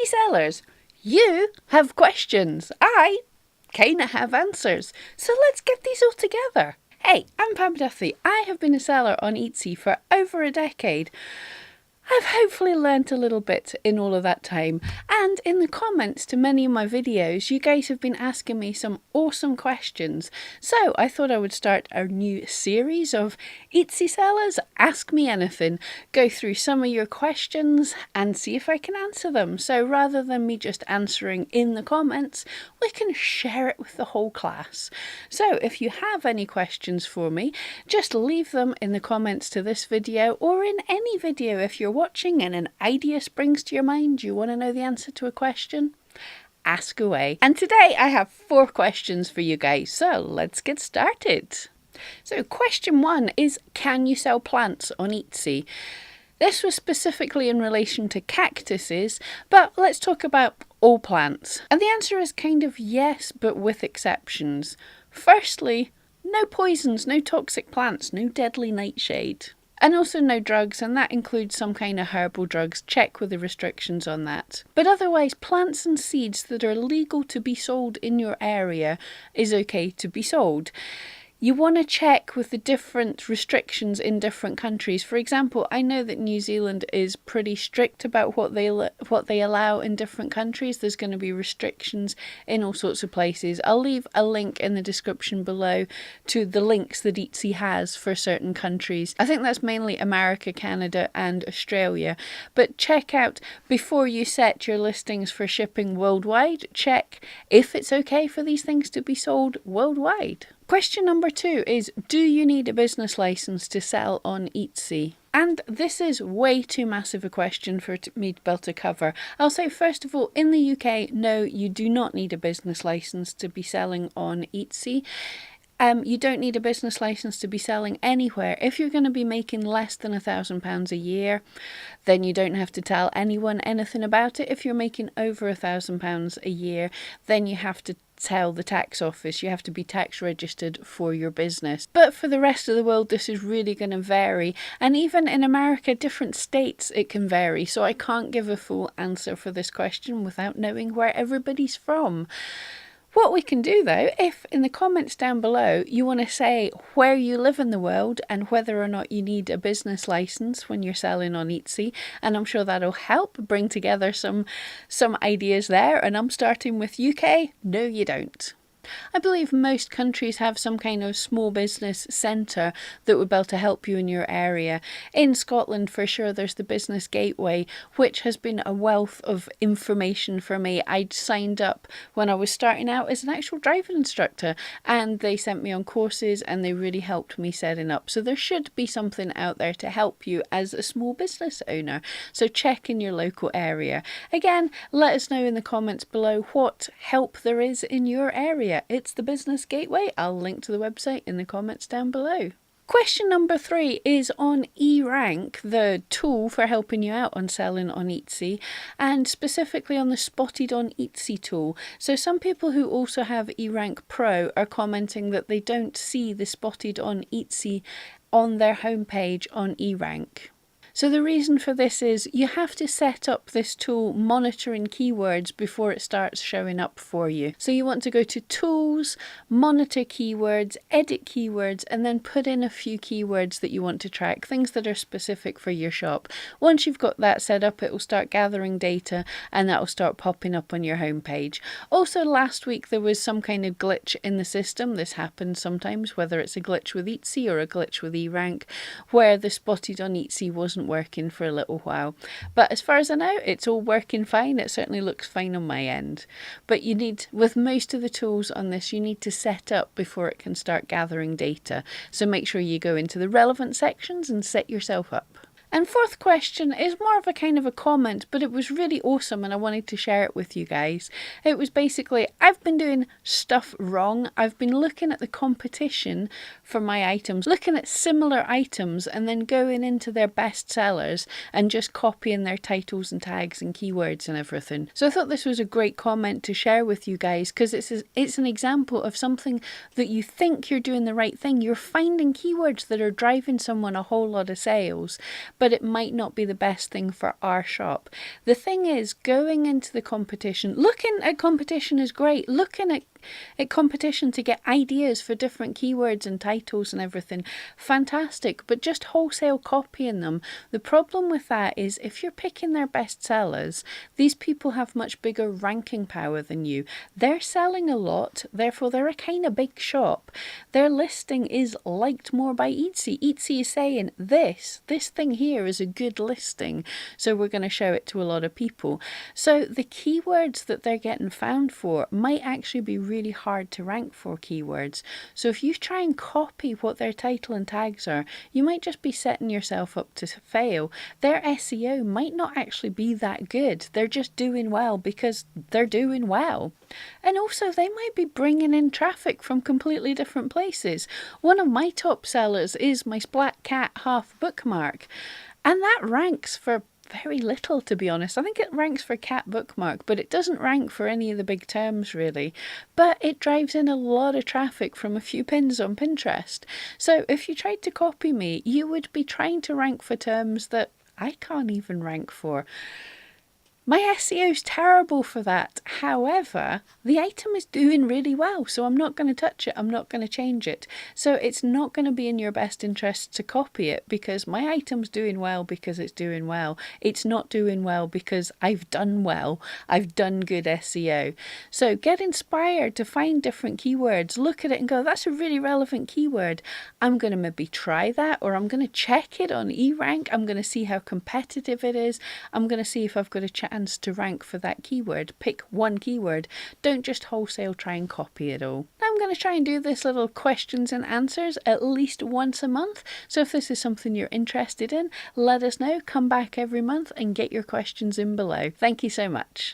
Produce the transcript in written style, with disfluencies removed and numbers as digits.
sellers, you have questions. I kinda have answers. So let's get these all together. Hey, I'm Pam Duthie. I have been a seller on Etsy for over a decade. I've hopefully learnt a little bit in all of that time, and in the comments to many of my videos you guys have been asking me some awesome questions, so I thought I would start a new series of Etsy sellers Ask Me Anything, go through some of your questions and see if I can answer them. So rather than me just answering in the comments, we can share it with the whole class. So if you have any questions for me, just leave them in the comments to this video or in any video. If you're watching and an idea springs to your mind, you want to know the answer to a question, ask away. And today I have 4 questions for you guys, so let's get started. So question 1 is, can you sell plants on Etsy? This was specifically in relation to cactuses, but let's talk about all plants. And the answer is kind of yes, but with exceptions. Firstly, no poisons, no toxic plants, no deadly nightshade. And also no drugs, and that includes some kind of herbal drugs. Check with the restrictions on that. But otherwise, plants and seeds that are legal to be sold in your area is okay to be sold. You want to check with the different restrictions in different countries. For example, I know that New Zealand is pretty strict about what they allow in different countries. There's going to be restrictions in all sorts of places. I'll leave a link in the description below to the links that Etsy has for certain countries. I think that's mainly America, Canada and Australia. But check out, before you set your listings for shipping worldwide, check if it's okay for these things to be sold worldwide. Question number 2 is, do you need a business license to sell on Etsy? And this is way too massive a question for me to be able to cover. I'll say first of all, in the UK, no, you do not need a business license to be selling on Etsy. You don't need a business license to be selling anywhere. If you're going to be making less than £1,000 a year, then you don't have to tell anyone anything about it. If you're making over £1,000 a year, then you have to tell the tax office. You have to be tax registered for your business. But for the rest of the world, this is really going to vary. And even in America, different states, it can vary. So I can't give a full answer for this question without knowing where everybody's from. What we can do though, if in the comments down below you want to say where you live in the world and whether or not you need a business license when you're selling on Etsy, and I'm sure that'll help bring together some ideas there. And I'm starting with UK. No, you don't. I believe most countries have some kind of small business centre that would be able to help you in your area. In Scotland, for sure, there's the Business Gateway, which has been a wealth of information for me. I'd signed up when I was starting out as an actual driving instructor, and they sent me on courses and they really helped me setting up. So there should be something out there to help you as a small business owner. So check in your local area. Again, let us know in the comments below what help there is in your area. It's the Business Gateway. I'll link to the website in the comments down below. Question number 3 is on eRank, the tool for helping you out on selling on Etsy, and specifically on the Spotted on Etsy tool. So some people who also have eRank Pro are commenting that they don't see the Spotted on Etsy on their homepage on eRank. So the reason for this is you have to set up this tool monitoring keywords before it starts showing up for you. So you want to go to Tools, Monitor Keywords, Edit Keywords, and then put in a few keywords that you want to track, things that are specific for your shop. Once you've got that set up, it will start gathering data and that will start popping up on your homepage. Also, last week there was some kind of glitch in the system. This happens sometimes, whether it's a glitch with Etsy or a glitch with eRank, where the Spotted on Etsy wasn't working for a little while. But as far as I know, it's all working fine. It certainly looks fine on my end. But you need, with most of the tools on this, you need to set up before it can start gathering data. So make sure you go into the relevant sections and set yourself up. And 4th question is more of a kind of a comment, but it was really awesome and I wanted to share it with you guys. It was basically, I've been doing stuff wrong. I've been looking at the competition for my items, looking at similar items and then going into their best sellers and just copying their titles and tags and keywords and everything. So I thought this was a great comment to share with you guys, because it's an example of something that you think you're doing the right thing. You're finding keywords that are driving someone a whole lot of sales, but it might not be the best thing for our shop. The thing is, going into the competition, looking at competition is great. Looking at competition to get ideas for different keywords and titles and everything, fantastic, but just wholesale copying them, the problem with that is if you're picking their best sellers, these people have much bigger ranking power than you. They're selling a lot, therefore they're a kind of big shop. Their listing is liked more by Etsy. Etsy is saying this thing here is a good listing, so we're going to show it to a lot of people. So the keywords that they're getting found for might actually be really hard to rank for keywords. So if you try and copy what their title and tags are, you might just be setting yourself up to fail. Their SEO might not actually be that good. They're just doing well because they're doing well. And also they might be bringing in traffic from completely different places. One of my top sellers is my Splat Cat half bookmark, and that ranks for very little, to be honest. I think it ranks for cat bookmark, but it doesn't rank for any of the big terms really. But it drives in a lot of traffic from a few pins on Pinterest. So if you tried to copy me, you would be trying to rank for terms that I can't even rank for. My SEO is terrible for that. However, the item is doing really well, so I'm not going to touch it. I'm not going to change it. So it's not going to be in your best interest to copy it because my item's doing well because it's doing well. It's not doing well because I've done well. I've done good SEO. So get inspired to find different keywords. Look at it and go, that's a really relevant keyword. I'm going to maybe try that, or I'm going to check it on eRank. I'm going to see how competitive it is. I'm going to see if I've got a chance to rank for that keyword. Pick one keyword. Don't just wholesale try and copy it all. Now I'm going to try and do this little questions and answers at least once a month. So if this is something you're interested in, let us know. Come back every month and get your questions in below. Thank you so much.